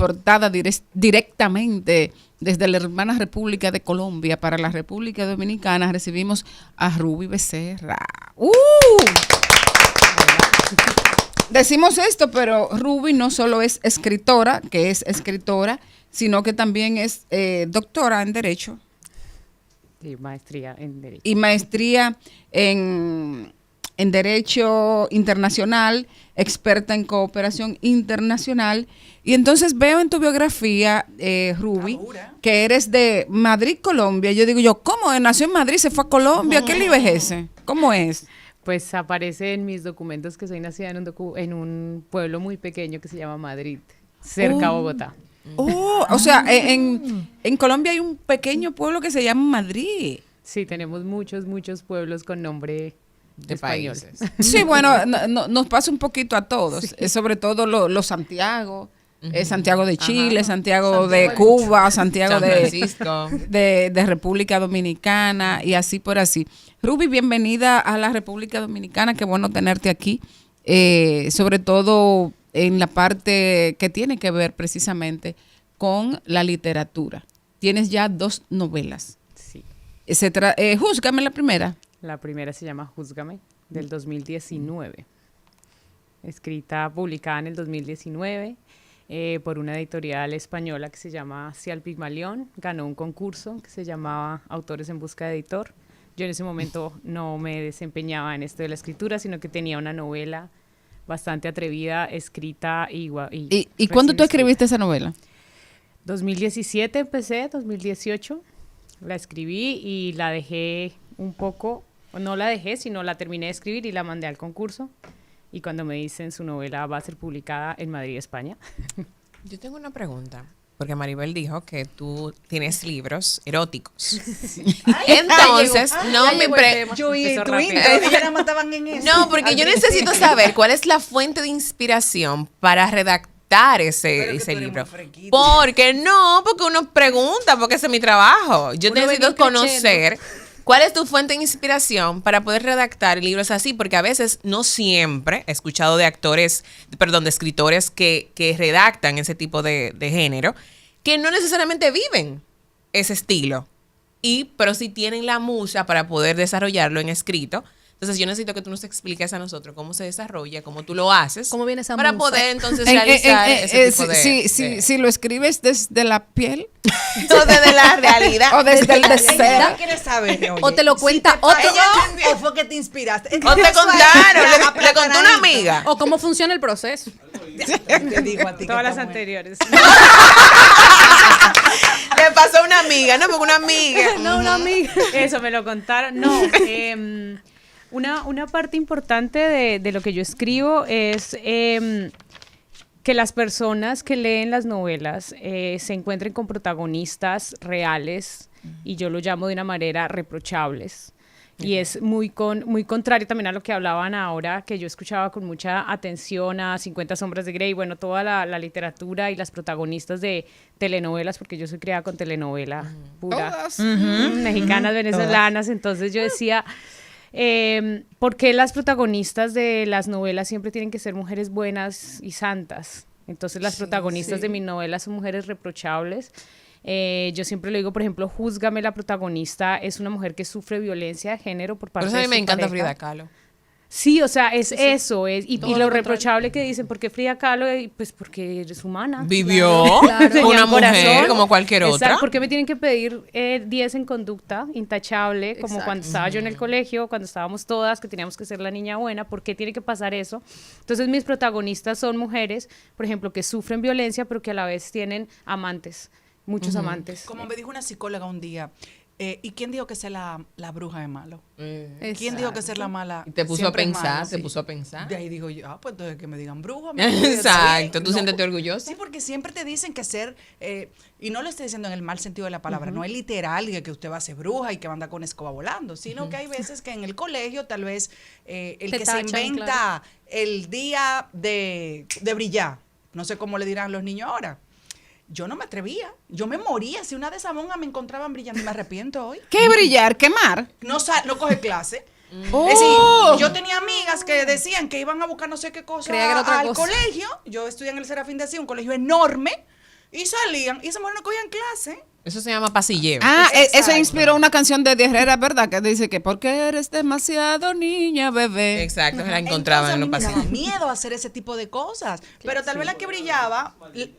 importada directamente desde la hermana República de Colombia para la República Dominicana, recibimos a Ruby Becerra. Decimos esto, pero Ruby no solo es escritora, sino que también es doctora en Derecho. Sí, maestría en Derecho. Y maestría en Derecho Internacional, experta en cooperación internacional. Y entonces veo en tu biografía, Ruby, que eres de Madrid, Colombia. Yo digo, ¿cómo? Nació en Madrid, se fue a Colombia. ¿Qué lío es ese? ¿Cómo es? Pues aparece en mis documentos que soy nacida en un pueblo muy pequeño que se llama Madrid, cerca a Bogotá. O sea, en Colombia hay un pequeño pueblo que se llama Madrid. Sí, tenemos muchos pueblos con nombre de español. países. Sí, bueno, nos pasa un poquito a todos, sobre todo los Santiago. Santiago de Chile, Santiago de Cuba, Santiago de República Dominicana y así por así. Ruby, bienvenida a la República Dominicana, qué bueno tenerte aquí, sobre todo en la parte que tiene que ver precisamente con la literatura. Tienes ya 2 novelas. Sí. Júzgame la primera. La primera se llama Júzgame, del 2019. Publicada en el 2019. Por una editorial española que se llama Cial Pigmalión. Ganó un concurso que se llamaba Autores en Busca de Editor. Yo en ese momento no me desempeñaba en esto de la escritura, sino que tenía una novela bastante atrevida, escrita ¿Y cuándo tú escribiste esa novela? 2017 empecé, 2018 la escribí y la dejé un poco, no la dejé, sino la terminé de escribir y la mandé al concurso. Y cuando me dicen su novela va a ser publicada en Madrid, España. Yo tengo una pregunta, porque Maribel dijo que tú tienes libros eróticos. Sí. Entonces, no, porque yo necesito saber cuál es la fuente de inspiración para redactar ese libro. Porque uno pregunta, porque ese es mi trabajo. Yo necesito conocer ¿cuál es tu fuente de inspiración para poder redactar libros así? Porque a veces, no siempre, he escuchado de escritores que redactan ese tipo de género, que no necesariamente viven ese estilo, pero sí tienen la musa para poder desarrollarlo en escrito. Entonces yo necesito que tú nos expliques a nosotros cómo se desarrolla, cómo tú lo haces, cómo viene esa para musa poder entonces realizar ese tipo de... Si lo escribes desde la piel o desde la realidad o desde el deseo. O te lo cuenta otro, o fue que te inspiraste. O te contaron, le contó una amiga. o cómo funciona el proceso. Te digo a ti Todas las anteriores. Le pasó a una amiga, ¿no? Porque una amiga. No, una amiga. Eso me lo contaron. No, una parte importante de lo que yo escribo es que las personas que leen las novelas se encuentren con protagonistas reales, y yo lo llamo de una manera reprochables. Y es muy contrario también a lo que hablaban ahora, que yo escuchaba con mucha atención a 50 sombras de Grey, bueno, toda la literatura y las protagonistas de telenovelas, porque yo soy criada con telenovela pura. Todas. Mexicanas, venezolanas. Entonces yo decía, ¿por qué las protagonistas de las novelas siempre tienen que ser mujeres buenas y santas? Entonces las protagonistas de mis novelas son mujeres reprochables. Yo siempre le digo, por ejemplo, Júzgame, la protagonista es una mujer que sufre violencia de género por parte de su pareja. Por eso a mí me encanta Frida Kahlo. Sí, o sea, eso, y lo reprochable que dicen, ¿por qué Frida Kahlo? Pues porque eres humana. Vivió una mujer como cualquier otra. Exacto, ¿por qué me tienen que pedir 10 en conducta, intachable, como cuando estaba yo en el colegio, cuando estábamos todas, que teníamos que ser la niña buena? ¿Por qué tiene que pasar eso? Entonces mis protagonistas son mujeres, por ejemplo, que sufren violencia, pero que a la vez tienen amantes. Muchos amantes. Como me dijo una psicóloga un día, ¿y quién dijo que sea la bruja de malo? ¿Quién dijo que ser la mala? Y te puso a pensar, malo, te puso a pensar. De ahí digo yo, pues entonces que me digan bruja. Exacto, tú siéntete orgullosa. Sí, porque siempre te dicen que ser, y no lo estoy diciendo en el mal sentido de la palabra, no es literal que usted va a ser bruja y que va a andar con escoba volando, sino que hay veces que en el colegio tal vez el que se inventa el día de brillar, no sé cómo le dirán los niños ahora. Yo no me atrevía, yo me moría. Si una de esas monjas me encontraban brillando, me arrepiento hoy. ¿Qué brillar? ¿Quemar? No coge clase. Oh. Es decir, yo tenía amigas que decían que iban a buscar no sé qué cosa al colegio. Yo estudié en el Serafín de Asís, un colegio enorme. Y salían, y esas mujeres no cogían clase. Eso se llama pasilleo. Eso inspiró una canción de Herrera, ¿verdad? Que dice que porque eres demasiado niña, bebé. Exacto, se la encontraban en los Entonces, a mí pasillos. me daba miedo hacer ese tipo de cosas. Pero tal vez la que brillaba,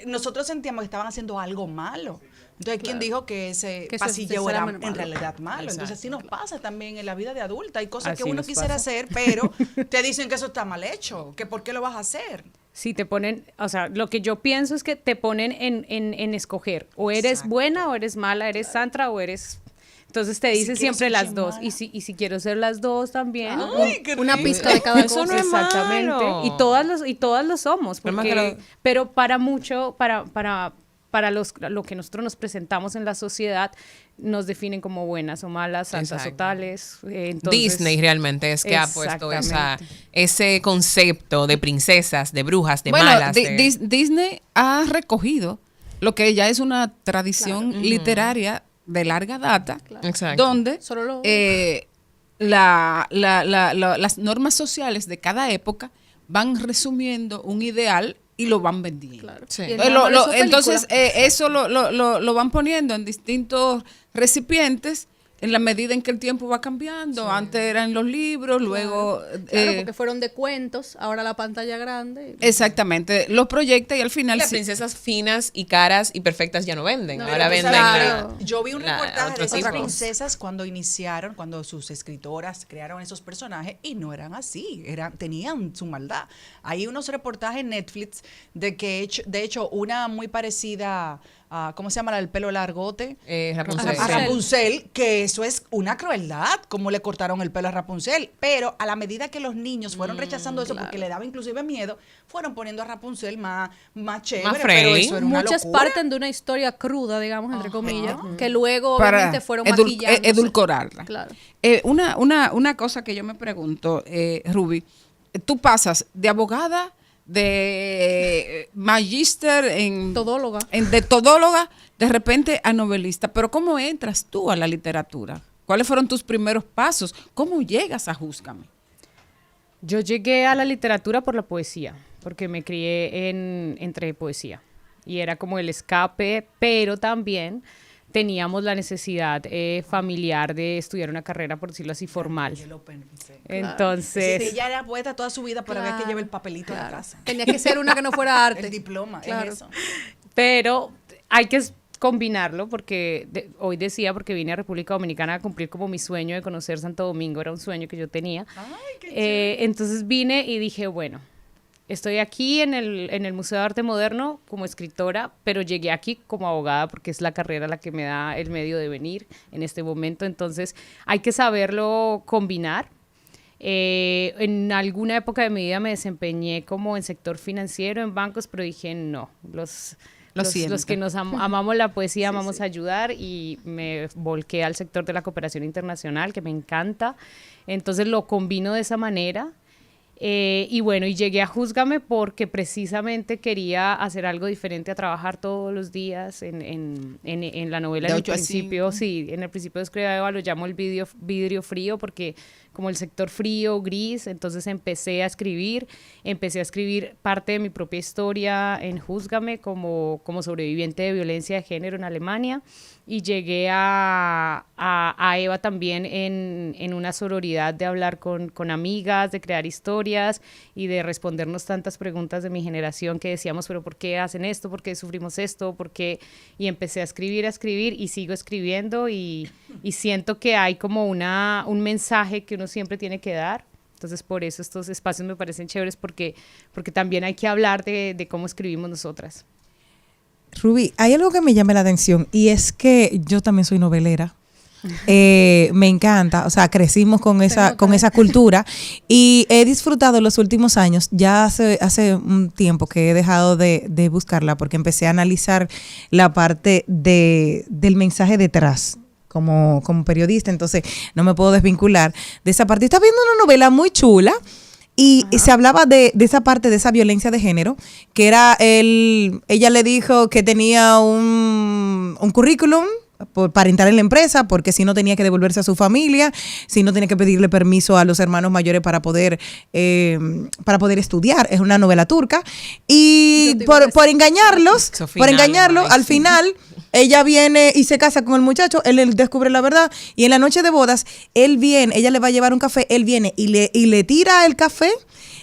nosotros sentíamos que estaban haciendo algo malo. Entonces, ¿quién dijo que ese Que eso pasilleo era necesariamente en malo. realidad malo? Exacto. Entonces, así nos pasa también en la vida de adulta. Hay cosas Así que uno nos quisiera pasa. hacer, pero te dicen que eso está mal hecho, que por qué lo vas a hacer. Sí, te ponen, o sea, lo que yo pienso es que te ponen en escoger, o eres Exacto. buena o eres mala, eres santra o eres... Entonces te Y si dicen quiero siempre ser las dos, chimala. y si quiero ser las dos también. Ay, qué Una rico. pizca de cada Eso cosa. no es Exactamente, malo. y todas lo somos, Pero más porque, que pero para mucho, para lo que nosotros nos presentamos en la sociedad, nos definen como buenas o malas, santas o Exacto. tales. Entonces, Disney realmente es que ha puesto Exactamente. ese concepto de princesas, de brujas, de Bueno, malas. Disney ha recogido lo que ya es una tradición literaria de larga data, Exacto. donde Solo lo- las normas sociales de cada época van resumiendo un ideal y lo van vendiendo. Claro. Sí. Y el nombre de su Entonces, película. eso lo van poniendo en distintos recipientes en la medida en que el tiempo va cambiando. Antes eran los libros, luego... Claro, porque fueron de cuentos, ahora la pantalla grande. exactamente, los proyecta y al final... Las sí- princesas finas y caras y perfectas ya no venden. No, Ahora Pero tú venden. sabes Claro. que yo vi un reportaje otro de esas tipo. princesas cuando iniciaron, cuando sus escritoras crearon esos personajes y no eran así, tenían su maldad. Hay unos reportajes en Netflix de hecho, una muy parecida a, ¿cómo se llama la del pelo largote? Rapunzel. A Rapunzel. Rapunzel, que eso es una crueldad, como le cortaron el pelo a Rapunzel. Pero a la medida que los niños fueron rechazando eso porque le daba inclusive miedo, fueron poniendo a Rapunzel más chévere. Más pero friendly. eso era una Muchas locura. parten de una historia cruda, digamos, entre Ajá. comillas, que luego para obviamente fueron maquillando. edulcorarla. Claro. Una cosa que yo me pregunto, Ruby, tú pasas de abogada, de magíster Todóloga. de todóloga, de repente a novelista, pero ¿cómo entras tú a la literatura? ¿Cuáles fueron tus primeros pasos? ¿Cómo llegas a Júzgame? Yo llegué a la literatura por la poesía, porque me crié entre poesía. Y era como el escape, pero también teníamos la necesidad familiar de estudiar una carrera, por decirlo así, formal. Yo lo pensé. Entonces, Ella era poeta toda su vida, pero había que Claro, llevar el papelito a la claro. casa. Tenía que ser una que no fuera arte. El diploma, Claro. es eso. pero hay que combinarlo porque hoy decía, porque vine a República Dominicana a cumplir como mi sueño de conocer Santo Domingo, era un sueño que yo tenía. Entonces vine y dije, bueno, estoy aquí en el Museo de Arte Moderno como escritora, pero llegué aquí como abogada porque es la carrera la que me da el medio de venir en este momento. Entonces hay que saberlo combinar. En alguna época de mi vida me desempeñé como en sector financiero, en bancos, pero dije no, los que nos amamos la poesía, amamos ayudar, y me volqué al sector de la cooperación internacional, que me encanta. Entonces lo combino de esa manera. Y bueno, y llegué a Júzgame porque precisamente quería hacer algo diferente a trabajar todos los días en la novela. De En el 8 a principio, 5. sí, en el principio de Escriba Eva lo llamo el vidrio frío porque como el sector frío, gris, entonces empecé a escribir parte de mi propia historia en Júzgame como sobreviviente de violencia de género en Alemania, y llegué a Eva también en una sororidad de hablar con amigas, de crear historias y de respondernos tantas preguntas de mi generación que decíamos, pero ¿por qué hacen esto? ¿Por qué sufrimos esto? ¿Por qué? Y empecé a escribir y sigo escribiendo y siento que hay como un mensaje que uno siempre tiene que dar. Entonces, por eso estos espacios me parecen chéveres porque también hay que hablar de cómo escribimos nosotras. Ruby, hay algo que me llama la atención y es que yo también soy novelera. Me encanta, o sea, crecimos con esa cultura y he disfrutado los últimos años, ya hace un tiempo que he dejado de buscarla porque empecé a analizar la parte del mensaje detrás. Como periodista, entonces no me puedo desvincular de esa parte. Estaba viendo una novela muy chula y se hablaba de esa parte de esa violencia de género, que era ella le dijo que tenía un currículum para entrar en la empresa, porque si no tenía que devolverse a su familia, si no tenía que pedirle permiso a los hermanos mayores para poder estudiar. Es una novela turca. Y por engañarlos, al final, ella viene y se casa con el muchacho, él descubre la verdad, y en la noche de bodas, ella le va a llevar un café, él viene y le tira el café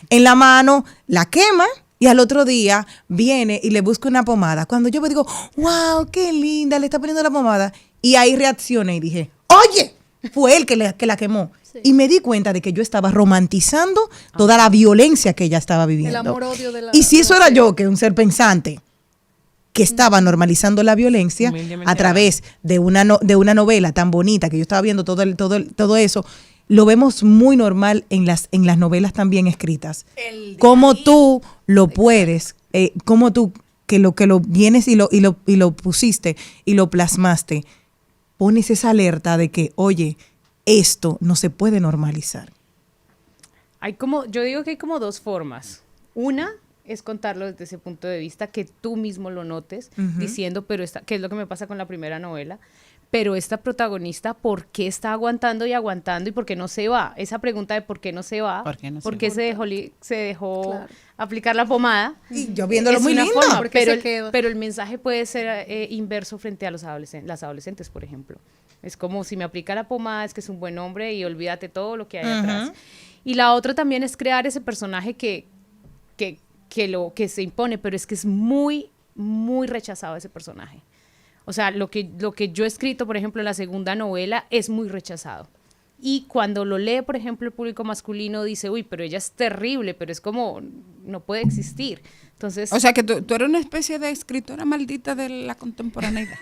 en la mano, la quema, y al otro día viene y le busca una pomada. Cuando yo me digo, wow, qué linda, le está poniendo la pomada. Y ahí reaccioné y dije, oye, fue él que la quemó. Sí. Y me di cuenta de que yo estaba romantizando toda la violencia que ella estaba viviendo. El amor-odio de la... Y si eso era yo, que un ser pensante, que estaba normalizando la violencia a través de una novela tan bonita, que yo estaba viendo todo eso, lo vemos muy normal en las novelas también escritas. Cómo tú lo puedes, cómo tú que lo vienes y lo pusiste y lo plasmaste, pones esa alerta de que, oye, esto no se puede normalizar. Yo digo que hay como dos formas. Una es contarlo desde ese punto de vista, que tú mismo lo notes, diciendo, ¿qué es lo que me pasa con la primera novela? Pero esta protagonista, ¿por qué está aguantando y aguantando y por qué no se va? Esa pregunta de por qué no se va, ¿por qué se dejó aplicar la pomada? Y yo viéndolo muy lindo. Pero el mensaje puede ser inverso frente a las adolescentes, por ejemplo. Es como, si me aplica la pomada, es que es un buen hombre y olvídate todo lo que hay atrás. Y la otra también es crear ese personaje que se impone, pero es que es muy, muy rechazado ese personaje. O sea, lo que yo he escrito, por ejemplo, en la segunda novela, es muy rechazado. Y cuando lo lee, por ejemplo, el público masculino dice, uy, pero ella es terrible, pero es como, no puede existir. Entonces, o sea, que tú eres una especie de escritora maldita de la contemporaneidad.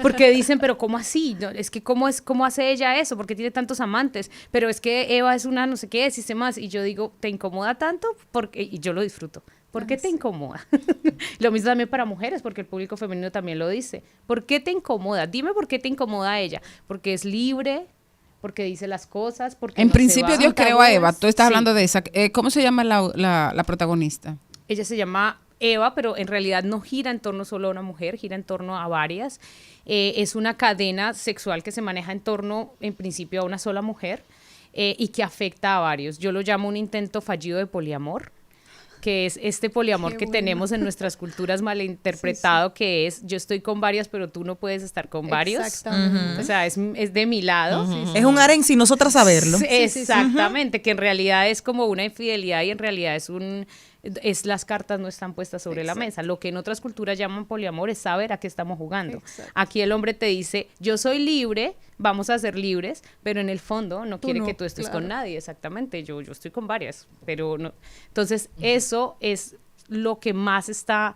Porque dicen, pero ¿cómo así? No, es que ¿cómo hace ella eso? Porque tiene tantos amantes. Pero es que Eva es una no sé qué, dice más. Y yo digo, ¿te incomoda tanto? Y yo lo disfruto. ¿Por qué te incomoda? Lo mismo también para mujeres, porque el público femenino también lo dice. ¿Por qué te incomoda? Dime por qué te incomoda a ella. Porque es libre, porque dice las cosas, porque en no principio Dios creó a Eva. Tú estás hablando de esa. ¿Cómo se llama la protagonista? Ella se llama Eva, pero en realidad no gira en torno solo a una mujer, gira en torno a varias. Es una cadena sexual que se maneja en torno, en principio, a una sola mujer y que afecta a varios. Yo lo llamo un intento fallido de poliamor, que es este poliamor que tenemos en nuestras culturas malinterpretado, que es yo estoy con varias, pero tú no puedes estar con varios. Exactamente. O sea, es de mi lado. Es un harén sin nosotras saberlo. Exactamente, que en realidad es como una infidelidad y en realidad las cartas no están puestas sobre la mesa. Lo que en otras culturas llaman poliamor es saber a qué estamos jugando. Aquí el hombre te dice, yo soy libre, vamos a ser libres, pero en el fondo no quiere que tú estés con nadie. Exactamente, yo estoy con varias, pero no. Entonces, eso es lo que más está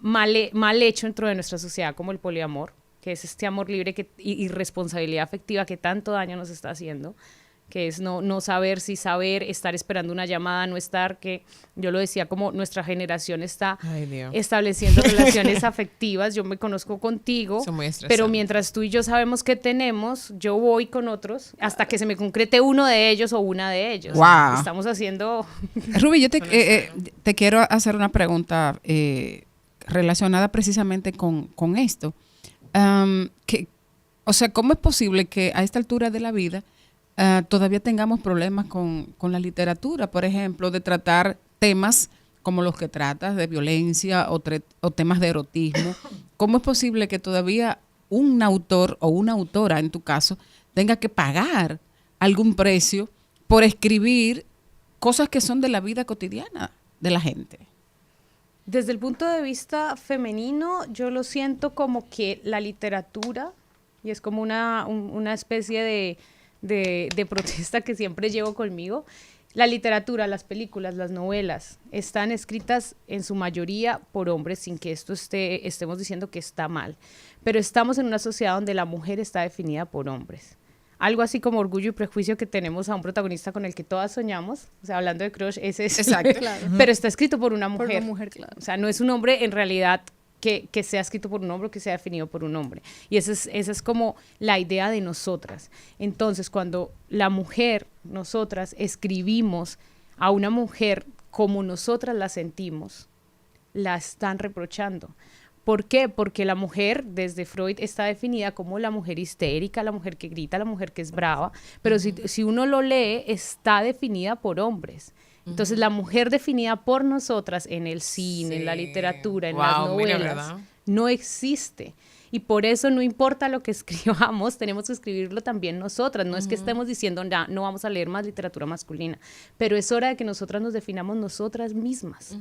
mal hecho dentro de nuestra sociedad, como el poliamor, que es este amor libre y responsabilidad afectiva que tanto daño nos está haciendo, que es no saber si saber, estar esperando una llamada, no estar, que yo lo decía, como nuestra generación está estableciendo relaciones afectivas. Yo me conozco contigo, pero mientras tú y yo sabemos qué tenemos, yo voy con otros hasta que se me concrete uno de ellos o una de ellos. Wow. Estamos haciendo... Ruby, yo te quiero hacer una pregunta relacionada precisamente con esto. O sea, ¿cómo es posible que a esta altura de la vida todavía tengamos problemas con la literatura, por ejemplo, de tratar temas como los que tratas, de violencia o temas de erotismo? ¿Cómo es posible que todavía un autor o una autora, en tu caso, tenga que pagar algún precio por escribir cosas que son de la vida cotidiana de la gente? Desde el punto de vista femenino, yo lo siento como que la literatura, y es como una especie de protesta que siempre llevo conmigo, la literatura, las películas, las novelas, están escritas en su mayoría por hombres, sin que esto estemos diciendo que está mal, pero estamos en una sociedad donde la mujer está definida por hombres. Algo así como Orgullo y Prejuicio, que tenemos a un protagonista con el que todas soñamos, o sea, hablando de crush, ese es, exacto, claro. Pero está escrito por una mujer. Por una mujer, claro. O sea, no es un hombre en realidad que sea escrito por un hombre o que sea definido por un hombre. Y esa es como la idea de nosotras. Entonces, cuando la mujer, nosotras, escribimos a una mujer como nosotras la sentimos, la están reprochando. ¿Por qué? Porque la mujer, desde Freud, está definida como la mujer histérica, la mujer que grita, la mujer que es brava, pero si uno lo lee, está definida por hombres. Entonces, la mujer definida por nosotras en el cine, en la literatura, en las novelas, no existe. Y por eso no importa lo que escribamos, tenemos que escribirlo también nosotras. No es que estemos diciendo, no vamos a leer más literatura masculina, pero es hora de que nosotras nos definamos nosotras mismas.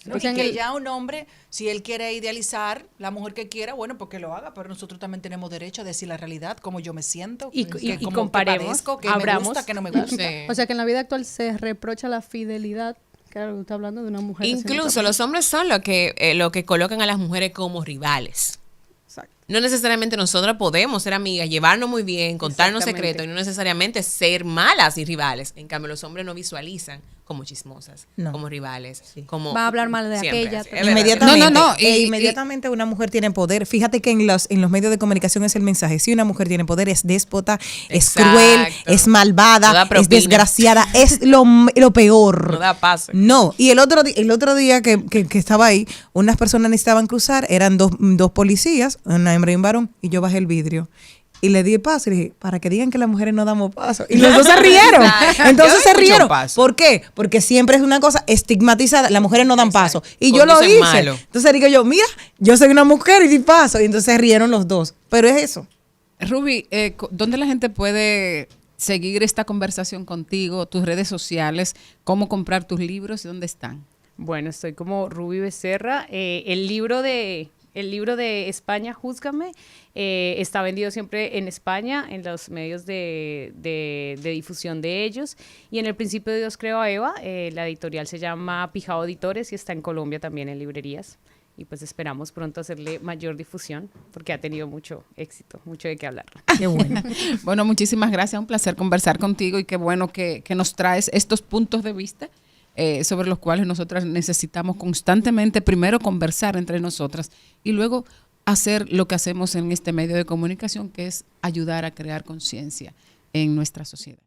No, y que ya un hombre, si él quiere idealizar la mujer que quiera, bueno, pues que lo haga, pero nosotros también tenemos derecho a decir la realidad, cómo yo me siento, y cómo comparemos, parezco, que abramos. me gusta, que no me gusta. Sí. O sea que en la vida actual se reprocha la fidelidad. Claro, está hablando de una mujer. Incluso los hombres son lo que colocan a las mujeres como rivales. Exacto. No necesariamente nosotras podemos ser amigas, llevarnos muy bien, contarnos secretos y no necesariamente ser malas y rivales. En cambio, los hombres no visualizan como chismosas, como rivales, como... Va a hablar mal de siempre, aquella. así. Inmediatamente, No. inmediatamente una mujer tiene poder. Fíjate que en los medios de comunicación es el mensaje. Si una mujer tiene poder, es déspota, es cruel, es malvada, es desgraciada, es lo peor. No da paso. No, y el otro día que estaba ahí, unas personas necesitaban cruzar, eran dos policías, una hembra y un varón, y yo bajé el vidrio. Y le di el paso y le dije, para que digan que las mujeres no damos paso. Y los dos se rieron. Entonces se rieron. ¿Por qué? Porque siempre es una cosa estigmatizada. Las mujeres no dan paso. Y yo lo hice. Malo. Entonces digo yo, mira, yo soy una mujer y di paso. Y entonces se rieron los dos. Pero es eso. Ruby, ¿dónde la gente puede seguir esta conversación contigo? Tus redes sociales, cómo comprar tus libros y dónde están. Bueno, estoy como Ruby Becerra. El libro de España, Júzgame, está vendido siempre en España, en los medios de difusión de ellos. Y en El Principio de Dios creó a Eva, la editorial se llama Pijao Editores y está en Colombia también en librerías. Y pues esperamos pronto hacerle mayor difusión porque ha tenido mucho éxito, mucho de qué hablar. Qué bueno. Bueno, muchísimas gracias, un placer conversar contigo y qué bueno que nos traes estos puntos de vista sobre los cuales nosotras necesitamos constantemente primero conversar entre nosotras y luego hacer lo que hacemos en este medio de comunicación, que es ayudar a crear conciencia en nuestra sociedad.